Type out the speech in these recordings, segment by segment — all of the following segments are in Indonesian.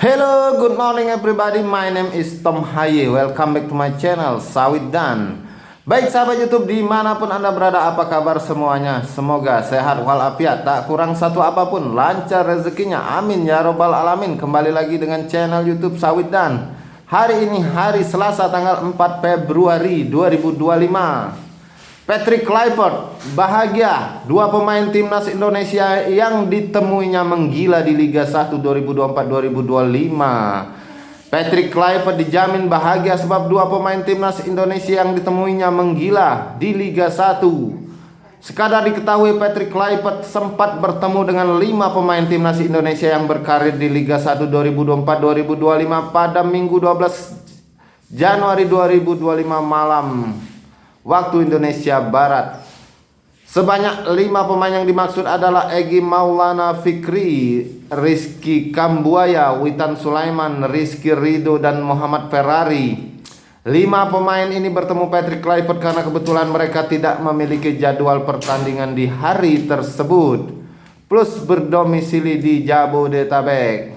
Hello, good morning everybody. My name is Tom Haye. Welcome back to my channel Sawit Dan. Baik sahabat YouTube dimanapun anda berada, apa kabar semuanya? Semoga sehat walafiat, tak kurang satu apapun, lancar rezekinya, amin ya robbal alamin. Kembali lagi dengan channel YouTube Sawit Dan. Hari ini hari Selasa tanggal 4 Februari 2025. Patrick Kluivert bahagia, dua pemain timnas Indonesia yang ditemuinya menggila di Liga 1 2024-2025. Patrick Kluivert dijamin bahagia sebab dua pemain timnas Indonesia yang ditemuinya menggila di Liga 1. Sekadar diketahui, Patrick Kluivert sempat bertemu dengan 5 pemain timnas Indonesia yang berkarir di Liga 1 2024-2025 pada Minggu 12 Januari 2025 malam waktu Indonesia Barat. Sebanyak 5 pemain yang dimaksud adalah Egy Maulana Fikri, Rizky Kambuaya, Witan Sulaiman, Rizky Ridho, dan Muhammad Ferrari. 5 pemain ini bertemu Patrick Kluivert karena kebetulan mereka tidak memiliki jadwal pertandingan di hari tersebut, plus berdomisili di Jabodetabek.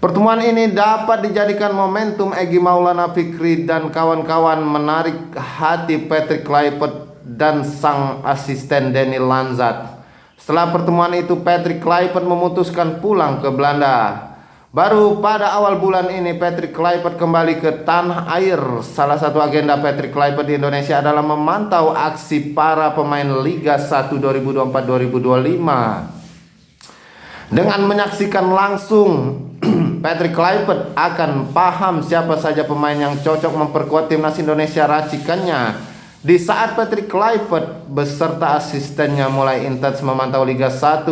Pertemuan ini dapat dijadikan momentum Egy Maulana Fikri dan kawan-kawan menarik hati Patrick Kluivert dan sang asisten Daniel Lanzat. Setelah pertemuan itu, Patrick Kluivert memutuskan pulang ke Belanda. Baru pada awal bulan ini Patrick Kluivert kembali ke tanah air. Salah satu agenda Patrick Kluivert di Indonesia adalah memantau aksi para pemain Liga 1 2024-2025. Dengan menyaksikan langsung, Patrick Kluivert akan paham siapa saja pemain yang cocok memperkuat timnas Indonesia racikannya. Di saat Patrick Kluivert beserta asistennya mulai intens memantau Liga 1,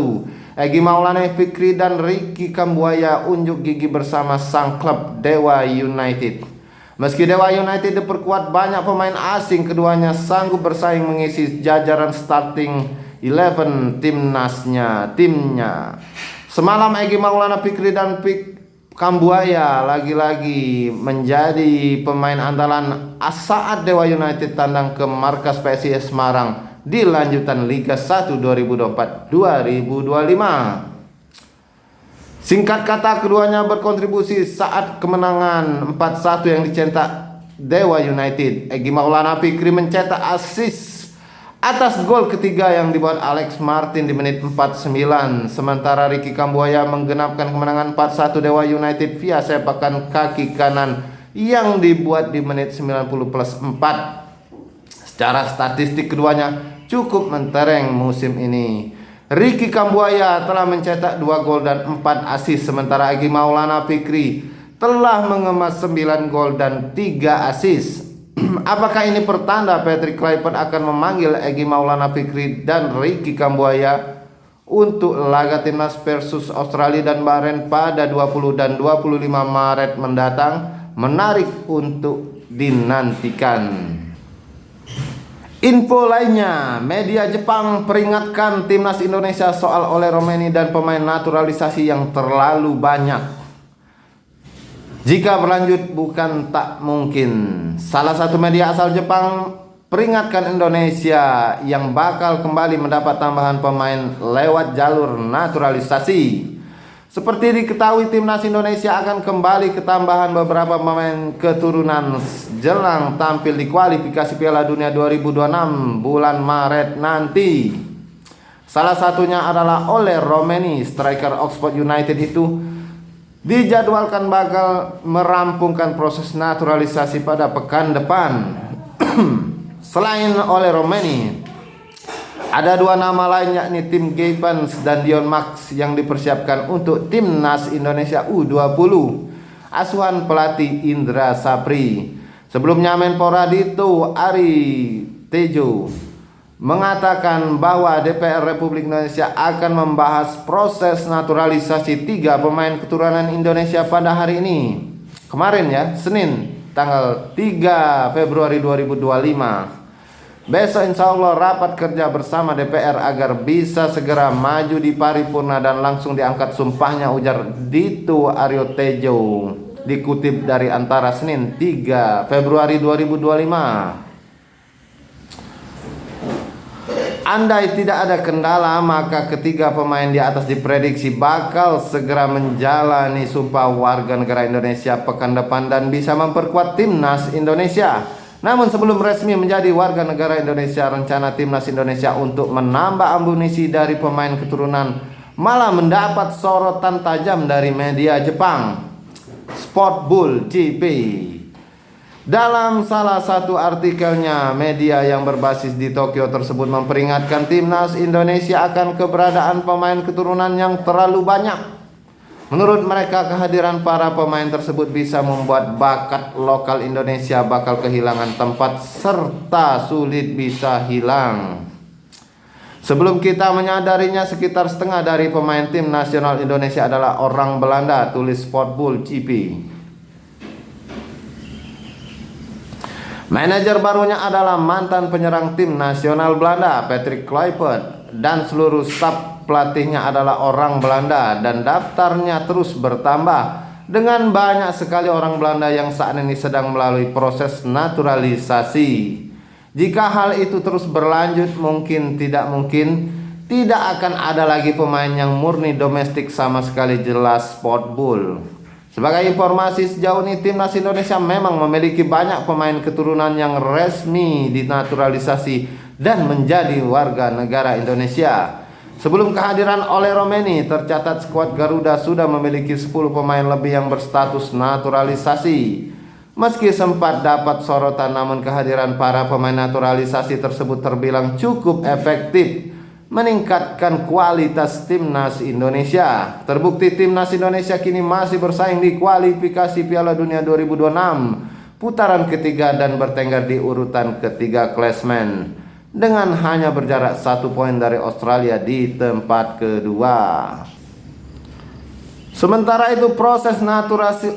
Egy Maulana Fikri dan Rizky Kambuaya unjuk gigi bersama sang klub Dewa United. Meski Dewa United diperkuat banyak pemain asing, keduanya sanggup bersaing mengisi jajaran starting 11 timnya. Semalam Egy Maulana Fikri dan Kambuaya lagi-lagi menjadi pemain andalan saat Dewa United tandang ke markas PSIS Semarang di lanjutan Liga 1 2024-2025. Singkat kata, keduanya berkontribusi saat kemenangan 4-1 yang dicetak Dewa United. Egy Maulana Fikri mencetak assist atas gol ketiga yang dibuat Alex Martin di menit 49. Sementara Rizky Kambuaya menggenapkan kemenangan 4-1 Dewa United via sepakan kaki kanan yang dibuat di menit 90+4. Secara statistik keduanya cukup mentereng musim ini. Rizky Kambuaya telah mencetak 2 gol dan 4 assist, sementara Egy Maulana Fikri telah mengemas 9 gol dan 3 assist. Apakah ini pertanda Patrick Kluivert akan memanggil Egy Maulana Fikri dan Rizky Kambuaya untuk laga timnas versus Australia dan Bahrain pada 20 dan 25 Maret mendatang? Menarik untuk dinantikan. Info lainnya, media Jepang peringatkan timnas Indonesia soal Ole Romeni dan pemain naturalisasi yang terlalu banyak. Jika berlanjut bukan tak mungkin. Salah satu media asal Jepang peringatkan Indonesia yang bakal kembali mendapat tambahan pemain lewat jalur naturalisasi. Seperti diketahui, timnas Indonesia akan kembali ketambahan beberapa pemain keturunan jelang tampil di kualifikasi Piala Dunia 2026 bulan Maret nanti. Salah satunya adalah Ole Romeni. Striker Oxford United itu dijadwalkan bakal merampungkan proses naturalisasi pada pekan depan. Selain Ole Romeni, ada 2 nama lain yakni Tim Gibbons dan Dion Max yang dipersiapkan untuk timnas Indonesia U20 asuhan pelatih Indra Sapri. Sebelumnya Menpora Dito Ari Tejo mengatakan bahwa DPR Republik Indonesia akan membahas proses naturalisasi 3 pemain keturunan Indonesia pada hari ini. Kemarin ya, Senin tanggal 3 Februari 2025. Besok insya Allah rapat kerja bersama DPR agar bisa segera maju di paripurna dan langsung diangkat sumpahnya, ujar Dito Aryo Tejo. Dikutip dari Antara Senin 3 Februari 2025. Andai tidak ada kendala, maka ketiga pemain di atas diprediksi bakal segera menjalani sumpah warga negara Indonesia pekan depan dan bisa memperkuat timnas Indonesia. Namun sebelum resmi menjadi warga negara Indonesia, rencana timnas Indonesia untuk menambah amunisi dari pemain keturunan malah mendapat sorotan tajam dari media Jepang. Sportbull GP. Dalam salah satu artikelnya, media yang berbasis di Tokyo tersebut memperingatkan timnas Indonesia akan keberadaan pemain keturunan yang terlalu banyak. Menurut mereka, kehadiran para pemain tersebut bisa membuat bakat lokal Indonesia bakal kehilangan tempat serta sulit bisa hilang. Sebelum kita menyadarinya, sekitar setengah dari pemain tim nasional Indonesia adalah orang Belanda, tulis Sportbull GP. Manajer barunya adalah mantan penyerang tim nasional Belanda, Patrick Kluivert, dan seluruh staf pelatihnya adalah orang Belanda dan daftarnya terus bertambah dengan banyak sekali orang Belanda yang saat ini sedang melalui proses naturalisasi. Jika hal itu terus berlanjut, tidak akan ada lagi pemain yang murni domestik sama sekali, jelas Sportbull. Sebagai informasi, sejauh ini timnas Indonesia memang memiliki banyak pemain keturunan yang resmi dinaturalisasi dan menjadi warga negara Indonesia. Sebelum kehadiran Ole Romeni, tercatat skuad Garuda sudah memiliki 10 pemain lebih yang berstatus naturalisasi. Meski sempat dapat sorotan, namun kehadiran para pemain naturalisasi tersebut terbilang cukup efektif meningkatkan kualitas timnas Indonesia. Terbukti timnas Indonesia kini masih bersaing di kualifikasi Piala Dunia 2026 putaran ketiga dan bertengger di urutan ketiga klasemen dengan hanya berjarak 1 poin dari Australia di tempat kedua. Sementara itu, proses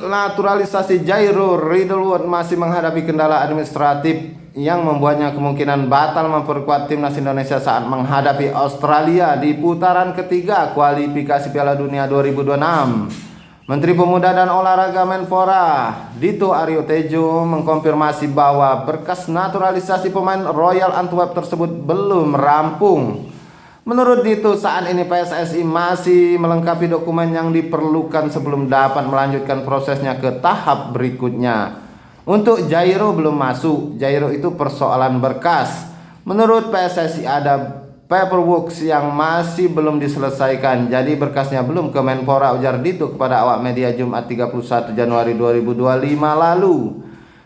naturalisasi Jairo Riddlewood masih menghadapi kendala administratif yang membuatnya kemungkinan batal memperkuat timnas Indonesia saat menghadapi Australia di putaran ketiga kualifikasi Piala Dunia 2026. Menteri Pemuda dan Olahraga Menpora Dito Aryo Tejo mengkonfirmasi bahwa berkas naturalisasi pemain Royal Antwerp tersebut belum rampung. Menurut Dito, saat ini PSSI masih melengkapi dokumen yang diperlukan sebelum dapat melanjutkan prosesnya ke tahap berikutnya. Untuk Jairo belum masuk. Jairo itu persoalan berkas. Menurut PSSI ada paperwork yang masih belum diselesaikan, jadi berkasnya belum ke Menpora, ujar Dito kepada awak media Jumat 31 Januari 2025 lalu.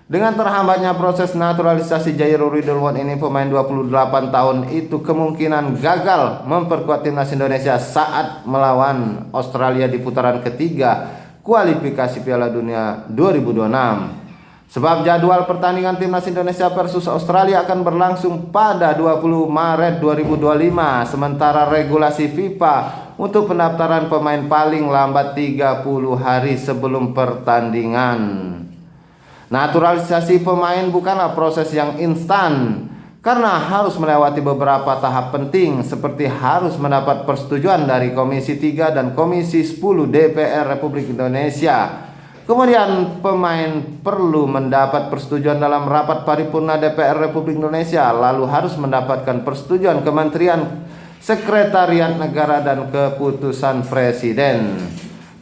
Dengan terhambatnya proses naturalisasi Jairo Riddlewood ini, pemain 28 tahun itu kemungkinan gagal memperkuat timnas Indonesia saat melawan Australia di putaran ketiga kualifikasi Piala Dunia 2026. Sebab jadwal pertandingan timnas Indonesia versus Australia akan berlangsung pada 20 Maret 2025, sementara regulasi FIFA untuk pendaftaran pemain paling lambat 30 hari sebelum pertandingan. Naturalisasi pemain bukanlah proses yang instan, karena harus melewati beberapa tahap penting seperti harus mendapat persetujuan dari Komisi 3 dan Komisi 10 DPR Republik Indonesia. Kemudian pemain perlu mendapat persetujuan dalam rapat paripurna DPR Republik Indonesia, lalu harus mendapatkan persetujuan Kementerian Sekretariat Negara dan keputusan Presiden.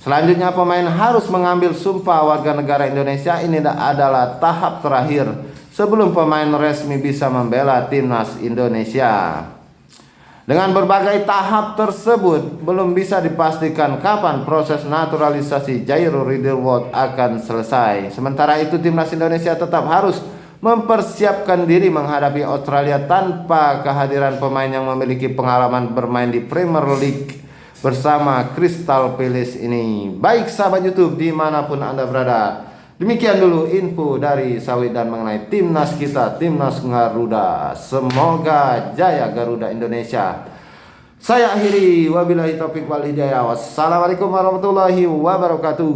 Selanjutnya pemain harus mengambil sumpah warga negara Indonesia. Ini adalah tahap terakhir sebelum pemain resmi bisa membela timnas Indonesia. Dengan berbagai tahap tersebut, belum bisa dipastikan kapan proses naturalisasi Jairo Riddlewood akan selesai. Sementara itu, timnas Indonesia tetap harus mempersiapkan diri menghadapi Australia tanpa kehadiran pemain yang memiliki pengalaman bermain di Premier League bersama Crystal Palace ini. Baik sahabat YouTube dimanapun Anda berada, demikian dulu info dari Sawit dan mengenai timnas kita, timnas Garuda. Semoga jaya Garuda Indonesia. Saya akhiri, wabillahi taufiq wal hidayah. Wassalamualaikum warahmatullahi wabarakatuh.